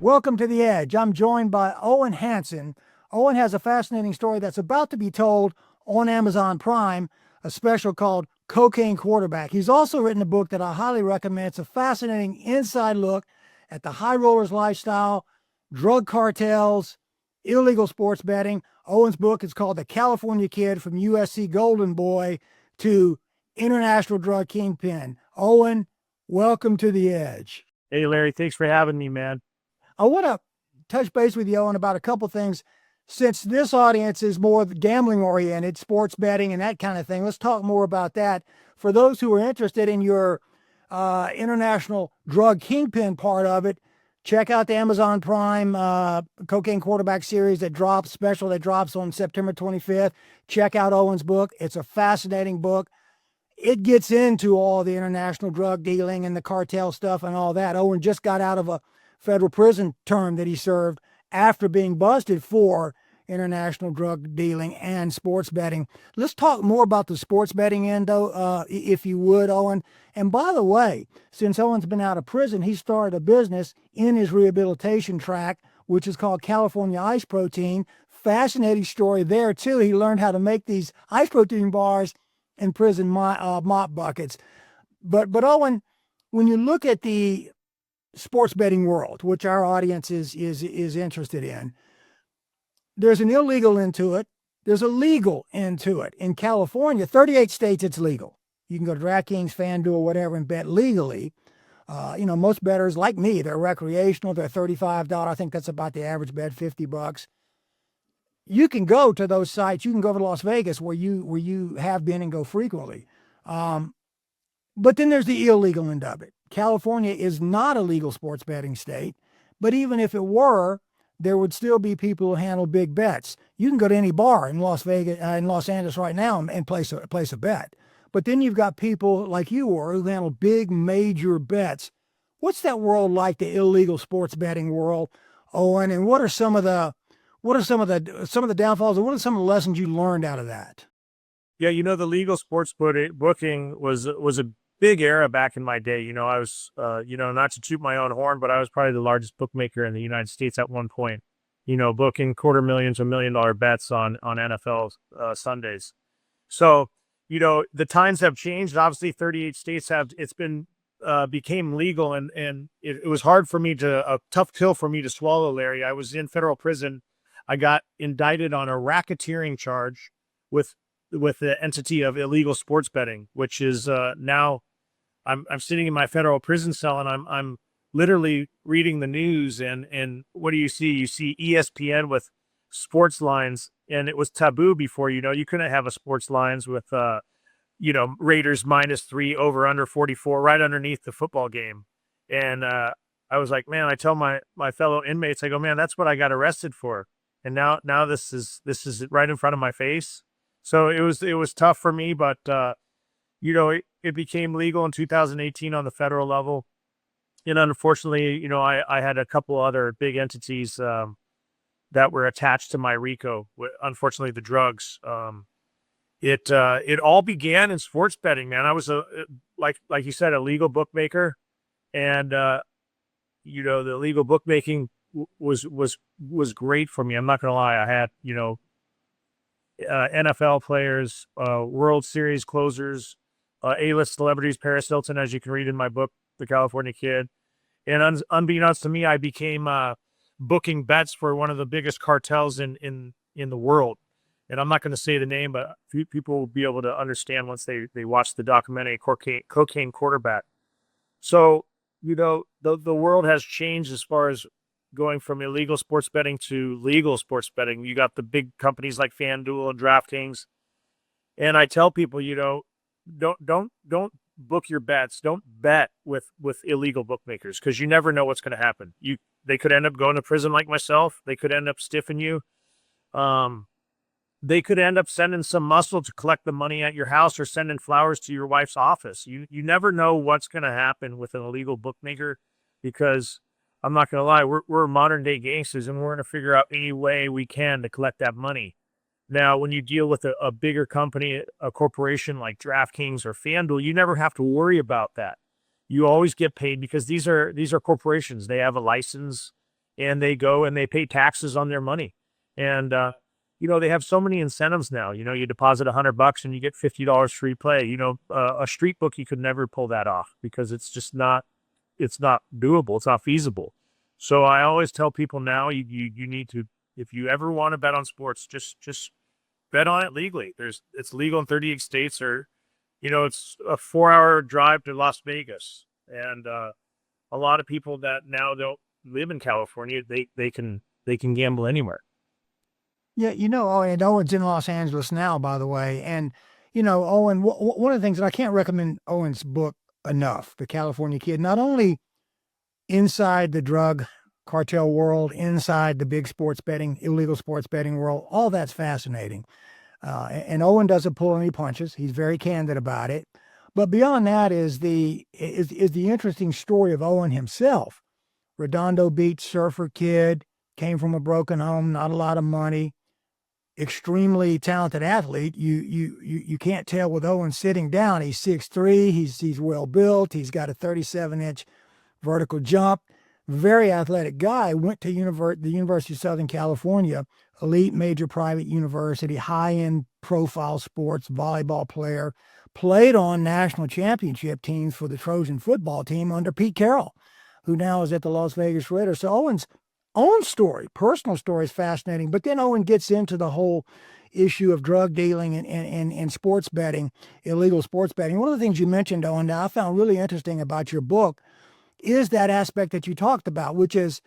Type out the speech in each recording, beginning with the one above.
Welcome to The Edge. I'm joined by Owen Hanson. Owen has a fascinating story that's about to be told on Amazon Prime, a special called Cocaine Quarterback. He's also written a book that I highly recommend. It's a fascinating inside look at the high rollers lifestyle, drug cartels, illegal sports betting. Owen's book is called The California Kid from USC Golden Boy to International Drug Kingpin. Owen, welcome to The Edge. Hey, Larry, thanks for having me, man. I want to touch base with you, Owen, about a couple things. Since this audience is more gambling oriented, sports betting and that kind of thing, let's talk more about that. For those who are interested in your international drug kingpin part of it, check out the Amazon Prime Cocaine Quarterback series that drops on September 25th. Check out Owen's book. It's a fascinating book. It gets into all the international drug dealing and the cartel stuff and all that. Owen just got out of a federal prison term that he served after being busted for international drug dealing and sports betting. Let's talk more about the sports betting end, though, if you would, Owen. And by the way, since Owen's been out of prison, he started a business in his rehabilitation track, which is called California Ice Protein. Fascinating story there, too. He learned how to make these ice protein bars in prison mop buckets. But Owen, when you look at the sports betting world, which our audience is interested in, there's an illegal end to it. There's a legal end to it. In California, 38 states, it's legal. You can go to DraftKings, FanDuel, whatever, and bet legally. Most bettors like me, they're recreational. They're $35. I think that's about the average bet, $50. You can go to those sites. You can go to Las Vegas, where you have been and go frequently. But then there's the illegal end of it. California is not a legal sports betting state, but even if it were, there would still be people who handle big bets. You can go to any bar in Las Vegas, in Los Angeles right now and place a bet. But then you've got people like you who handle big major bets. What's that world like, the illegal sports betting world, Owen? And what are some of the downfalls, and what are some of the lessons you learned out of that? Yeah, the legal sports booking was a big era back in my day. I was, not to toot my own horn, but I was probably the largest bookmaker in the United States at one point, booking $250,000 to $1 million bets on NFL Sundays. So, the times have changed. Obviously, 38 states became legal, and it was hard for me a tough pill for me to swallow, Larry. I was in federal prison. I got indicted on a racketeering charge with the entity of illegal sports betting, which is now I'm sitting in my federal prison cell, and I'm literally reading the news, and what do you see? You see ESPN with sports lines, and it was taboo before. You couldn't have a sports lines with Raiders -3 over under 44 right underneath the football game. And I was like, man, I tell my fellow inmates, I go, man, that's what I got arrested for. And now this is right in front of my face. So it was tough for me, but it became legal in 2018 on the federal level. And unfortunately, I had a couple other big entities that were attached to my RICO. Unfortunately, the drugs. It all began in sports betting, man. I was like you said, a legal bookmaker, and the legal bookmaking was great for me. I'm not gonna lie. I had NFL players, World Series closers, A-list celebrities, Paris Hilton, as you can read in my book, The California Kid. And unbeknownst to me, I became booking bets for one of the biggest cartels in the world. And I'm not going to say the name, but people will be able to understand once they watch the documentary Cocaine Quarterback. So, the world has changed as far as going from illegal sports betting to legal sports betting. You got the big companies like FanDuel and DraftKings. And I tell people, don't book your bets. Don't bet with illegal bookmakers, because you never know what's going to happen. They could end up going to prison like myself. They could end up stiffing you. They could end up sending some muscle to collect the money at your house, or sending flowers to your wife's office. You never know what's going to happen with an illegal bookmaker, because I'm not going to lie, we're modern day gangsters, and we're going to figure out any way we can to collect that money. Now, when you deal with a bigger company, a corporation like DraftKings or FanDuel, you never have to worry about that. You always get paid, because these are corporations. They have a license, and they go and they pay taxes on their money. And, they have so many incentives now. You deposit $100 and you get $50 free play. A street bookie could never pull that off because it's not doable. It's not feasible. So I always tell people now, you need to, if you ever want to bet on sports, just bet on it legally. It's legal in 38 states, or, it's a 4-hour drive to Las Vegas. And, a lot of people that now don't live in California, they can gamble anywhere. Yeah, and Owen's in Los Angeles now, by the way. And, Owen, one of the things that I can't recommend Owen's book enough, The California Kid, not only inside the drug cartel world, inside the big sports betting, illegal sports betting world, all that's fascinating. And Owen doesn't pull any punches. He's very candid about it. But beyond that is the interesting story of Owen himself. Redondo Beach surfer kid, came from a broken home, not a lot of money, extremely talented athlete. You can't tell with Owen sitting down. He's 6'3", he's well built, he's got a 37-inch vertical jump, very athletic guy. Went to the University of Southern California, elite major private university, high-end profile sports, volleyball player, played on national championship teams for the Trojan football team under Pete Carroll, who now is at the Las Vegas Raiders. So Owen's own story, personal story, is fascinating. But then Owen gets into the whole issue of drug dealing and sports betting, illegal sports betting. One of the things you mentioned, Owen, that I found really interesting about your book is that aspect that you talked about, which is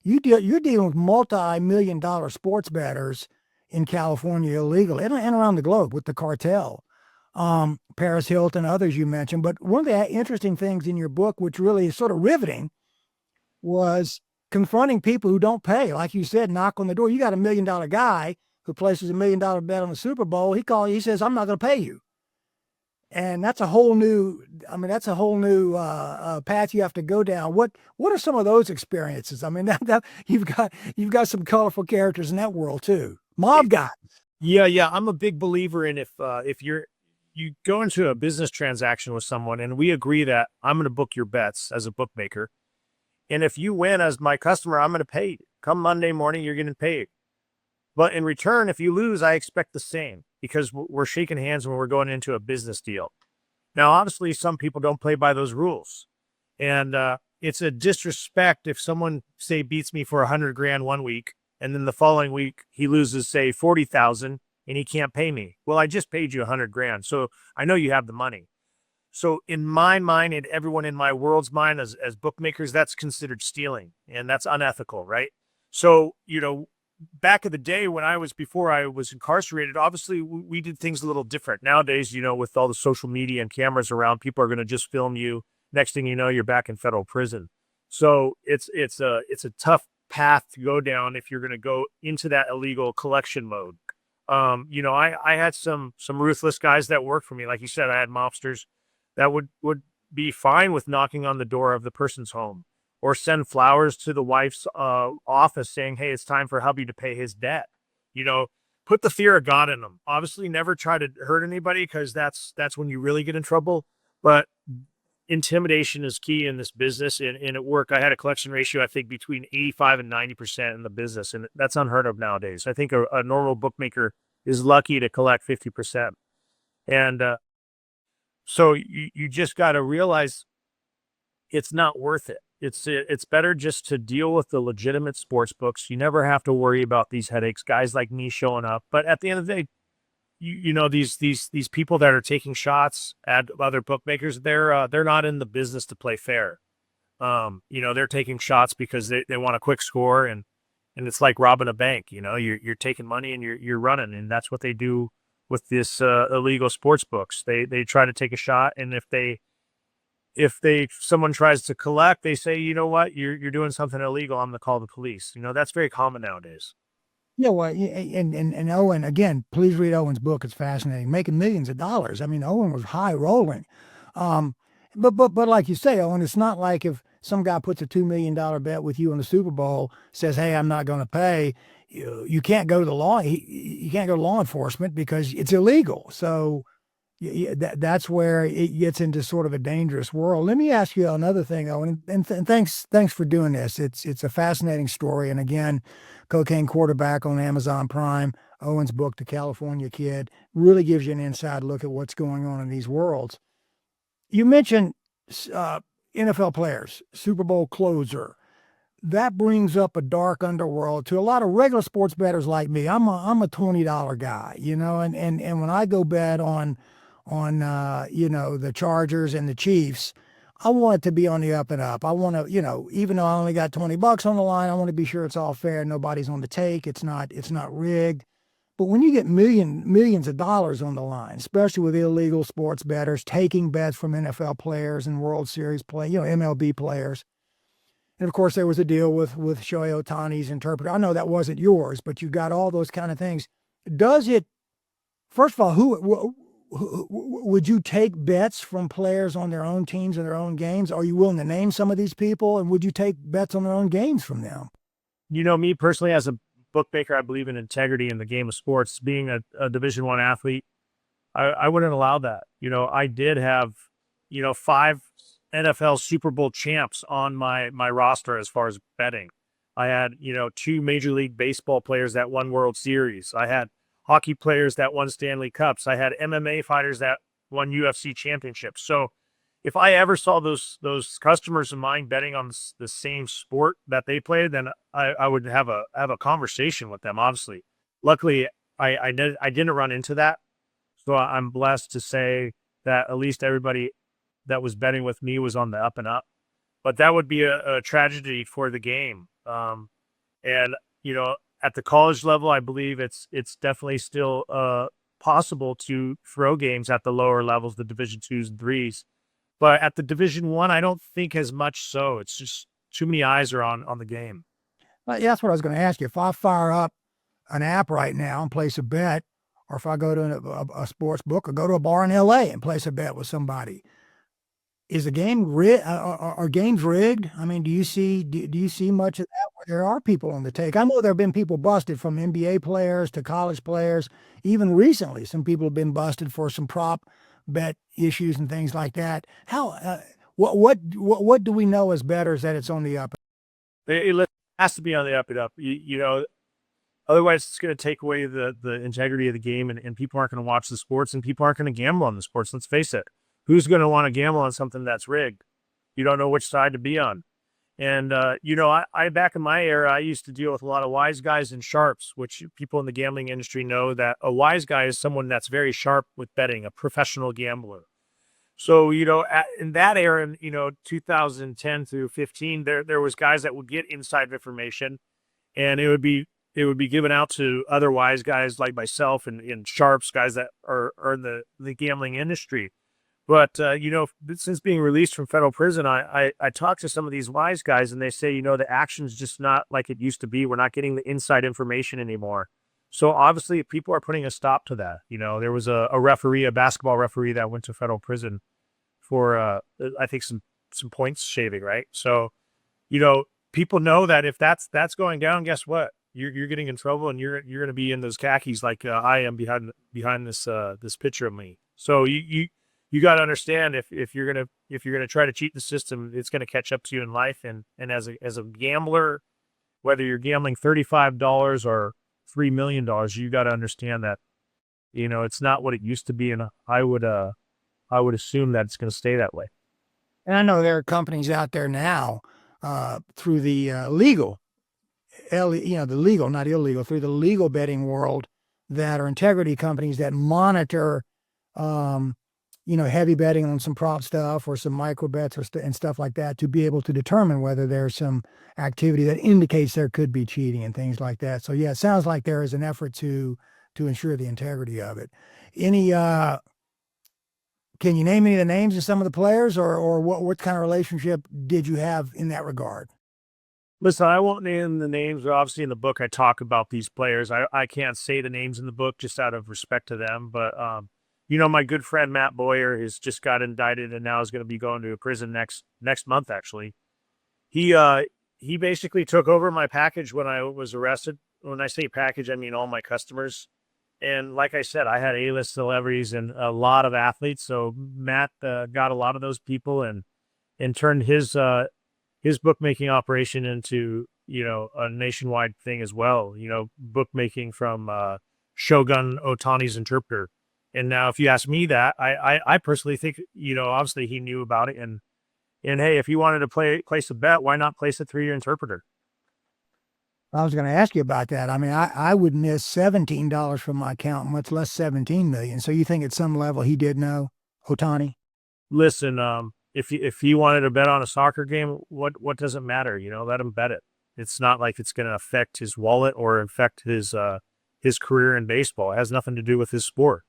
you're dealing with multi-million-dollar sports bettors in California illegally and around the globe with the cartel. Paris Hilton, others you mentioned. But one of the interesting things in your book, which really is sort of riveting, was confronting people who don't pay. Like you said, knock on the door. You got $1 million guy who places $1 million bet on the Super Bowl. He says, I'm not going to pay you. And that's a whole new path you have to go down. What are some of those experiences? I mean, that you've got some colorful characters in that world too. Mob guys. Yeah. I'm a big believer in if you go into a business transaction with someone and we agree that I'm going to book your bets as a bookmaker. And if you win as my customer, I'm going to pay you. Come Monday morning, you're getting paid. But in return, if you lose, I expect the same because we're shaking hands when we're going into a business deal. Now, obviously, some people don't play by those rules. And it's a disrespect if someone, say, beats me for 100 grand one week, and then the following week he loses, say, 40,000 and he can't pay me. Well, I just paid you 100 grand. So I know you have the money. So in my mind and everyone in my world's mind as bookmakers, that's considered stealing, and that's unethical, right? So, back in the day before I was incarcerated, obviously we did things a little different. Nowadays, with all the social media and cameras around, people are going to just film you. Next thing you know, you're back in federal prison. So it's a tough path to go down if you're going to go into that illegal collection mode. I had some ruthless guys that worked for me. Like you said, I had mobsters that would be fine with knocking on the door of the person's home or send flowers to the wife's office saying, hey, it's time for hubby to pay his debt. Put the fear of God in them. Obviously, never try to hurt anybody because that's when you really get in trouble. But intimidation is key in this business. And at work, I had a collection ratio, I think, between 85 and 90% in the business. And that's unheard of nowadays. I think a normal bookmaker is lucky to collect 50%. And so you just got to realize it's not worth it. It's better just to deal with the legitimate sports books. You never have to worry about these headaches, guys like me showing up. But at the end of the day, these people that are taking shots at other bookmakers, they're not in the business to play fair. They're taking shots because they want a quick score, and it's like robbing a bank. You're taking money and you're running, and that's what they do with this illegal sports books. They try to take a shot, and if someone tries to collect, they say, you know what, you're doing something illegal, I'm going to call the police. That's very common nowadays. Yeah, well, and Owen, again, please read Owen's book. It's fascinating. Making millions of dollars. I mean, Owen was high rolling. But like you say, Owen, it's not like if some guy puts a $2 million bet with you on the Super Bowl, says, hey, I'm not going to pay, you can't go to the law. You can't go to law enforcement because it's illegal. So, that's where it gets into sort of a dangerous world. Let me ask you another thing, Owen, and thanks for doing this. It's a fascinating story, and again, Cocaine Quarterback on Amazon Prime. Owen's book, The California Kid, really gives you an inside look at what's going on in these worlds. You mentioned uh, NFL players, Super Bowl closer. That brings up a dark underworld to a lot of regular sports bettors like me. I'm a $20 guy, and when I go bet on the Chargers and the Chiefs, I want it to be on the up and up. I want to, even though I only got $20 on the line, I want to be sure it's all fair. Nobody's on the take. It's not rigged. But when you get millions of dollars on the line, especially with illegal sports bettors taking bets from NFL players and World Series MLB players. And of course, there was a deal with Shohei Ohtani's interpreter. I know that wasn't yours, but you got all those kind of things. Does it? First of all, who would you take bets from players on their own teams and their own games? Are you willing to name some of these people? And would you take bets on their own games from them? Me personally, as a bookmaker, I believe in integrity in the game of sports. Being a Division I athlete, I wouldn't allow that. I did have, 5 NFL Super Bowl champs on my roster as far as betting. I had, 2 Major League Baseball players that won World Series. I had hockey players that won Stanley Cups. I had MMA fighters that won UFC championships. So if I ever saw those customers of mine betting on the same sport that they played, then I would have a conversation with them. Obviously, luckily I didn't run into that, so I'm blessed to say that at least everybody that was betting with me was on the up and up. But that would be a tragedy for the game. And at the college level, I believe it's definitely still possible to throw games at the lower levels, the Division twos and threes. But at the Division I don't think as much so. It's just too many eyes are on the game. Well, yeah, that's what I was going to ask you. If I fire up an app right now and place a bet, or if I go to a sports book or go to a bar in LA and place a bet with somebody, is the game rigged? Are games rigged? I mean, do you see much of that where there are people on the take? I know there have been people busted, from NBA players to college players. Even recently, some people have been busted for some prop bet issues and things like that. How what do we know as bettors that it's on the up? It has to be on the up and up. Otherwise it's going to take away the integrity of the game, and people aren't going to watch the sports, and people aren't going to gamble on the sports. Let's face it. Who's going to want to gamble on something that's rigged? You don't know which side to be on. And, I back in my era, I used to deal with a lot of wise guys and sharps, which people in the gambling industry know that a wise guy is someone that's very sharp with betting, a professional gambler. So, in that era, 2010 through 15, there was guys that would get inside information, and it would be given out to other wise guys like myself and sharps, guys that are in the gambling industry. But, since being released from federal prison, I talked to some of these wise guys, and they say, the action's just not like it used to be. We're not getting the inside information anymore. So obviously people are putting a stop to that. There was a referee, a basketball referee, that went to federal prison for, I think some points shaving, right? So, people know that if that's going down, guess what? You're getting in trouble, and you're going to be in those khakis like I am behind this picture of me. So you got to understand, if you're gonna try to cheat the system, it's gonna catch up to you in life. And as a gambler, whether you're gambling $35 or $3 million, you got to understand that it's not what it used to be, and I would assume that it's gonna stay that way. And I know there are companies out there now through the legal, the legal, not illegal, through the legal betting world, that are integrity companies that monitor. Heavy betting on some prop stuff or some micro bets and stuff like that, to be able to determine whether there's some activity that indicates there could be cheating and things like that. So yeah, it sounds like there is an effort to ensure the integrity of it. Can you name any of the names of some of the players, or what kind of relationship did you have in that regard? Listen, I won't name the names. Obviously, in the book, I talk about these players. I can't say the names in the book just out of respect to them, but my good friend Matt Boyer has just got indicted and now is going to be going to a prison next month. Actually, he basically took over my package when I was arrested. When I say package, I mean all my customers, And like I said, I had A-list celebrities and a lot of athletes. So Matt got a lot of those people and turned his bookmaking operation into, a nationwide thing as well. Bookmaking from Shogun Otani's interpreter. And now, if you ask me that, I personally think, obviously he knew about it, and hey, if you wanted to place a bet, why not place a 3-year interpreter? I was going to ask you about that. I mean, I would miss $17 from my account, much less 17 million. So you think at some level he did know Otani? Listen, if he wanted to bet on a soccer game, what does it matter? Let him bet it. It's not like it's going to affect his wallet or affect his career in baseball. It has nothing to do with his sport.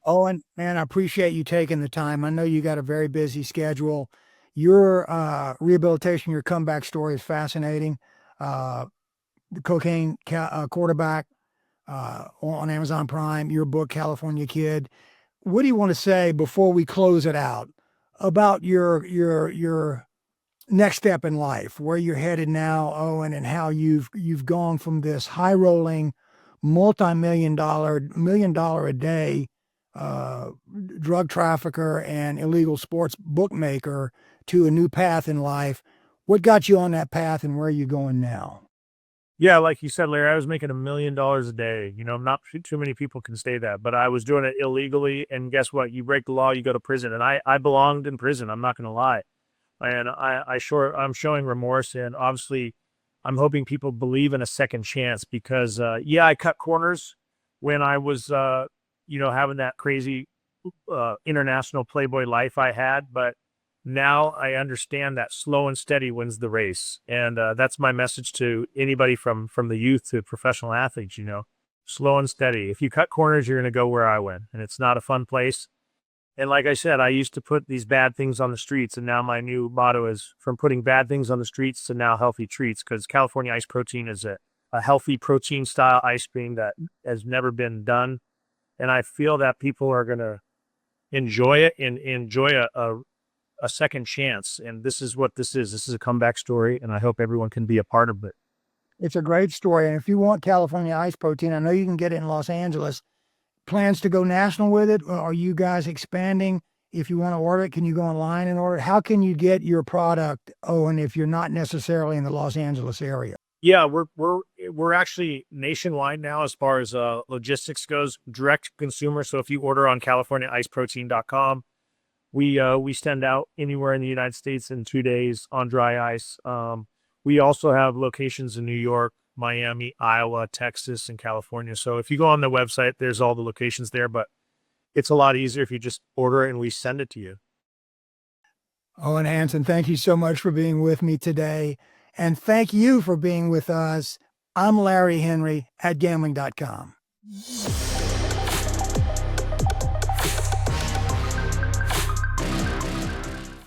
Owen, man, I appreciate you taking the time. I know you got a very busy schedule. Your rehabilitation, your comeback story is fascinating. Uh, the cocaine quarterback on Amazon Prime, your book, California Kid. What do you want to say before we close it out about your next step in life, where you're headed now, Owen, and how you've gone from this high rolling, million dollar a day uh, drug trafficker and illegal sports bookmaker to a new path in life. What got you on that path, and where are you going now? Yeah, like you said, Larry, I was making $1 million a day. Not too many people can say that, but I was doing it illegally. And guess what? You break the law, you go to prison. And I belonged in prison. I'm not going to lie. And I'm showing remorse. And obviously, I'm hoping people believe in a second chance because, yeah, I cut corners when I was, having that crazy international playboy life I had. But now I understand that slow and steady wins the race. And that's my message to anybody from the youth to professional athletes, slow and steady. If you cut corners, you're going to go where I went. And it's not a fun place. And like I said, I used to put these bad things on the streets. And now my new motto is from putting bad things on the streets to now healthy treats, because California Ice Protein is a healthy protein style ice cream that has never been done. And I feel that people are going to enjoy it and enjoy a second chance. And this is what this is. This is a comeback story, and I hope everyone can be a part of it. It's a great story. And if you want California Ice Protein, I know you can get it in Los Angeles. Plans to go national with it? Or are you guys expanding? If you want to order it, can you go online and order it? How can you get your product, Owen, if you're not necessarily in the Los Angeles area? Yeah, we're actually nationwide now as far as logistics goes, direct to consumer. So if you order on CaliforniaIceProtein.com, we send out anywhere in the United States in 2 days on dry ice. We also have locations in New York, Miami, Iowa, Texas, and California. So if you go on the website, there's all the locations there, but it's a lot easier if you just order it and we send it to you. Owen Hanson, thank you so much for being with me today. And thank you for being with us. I'm Larry Henry at Gambling.com.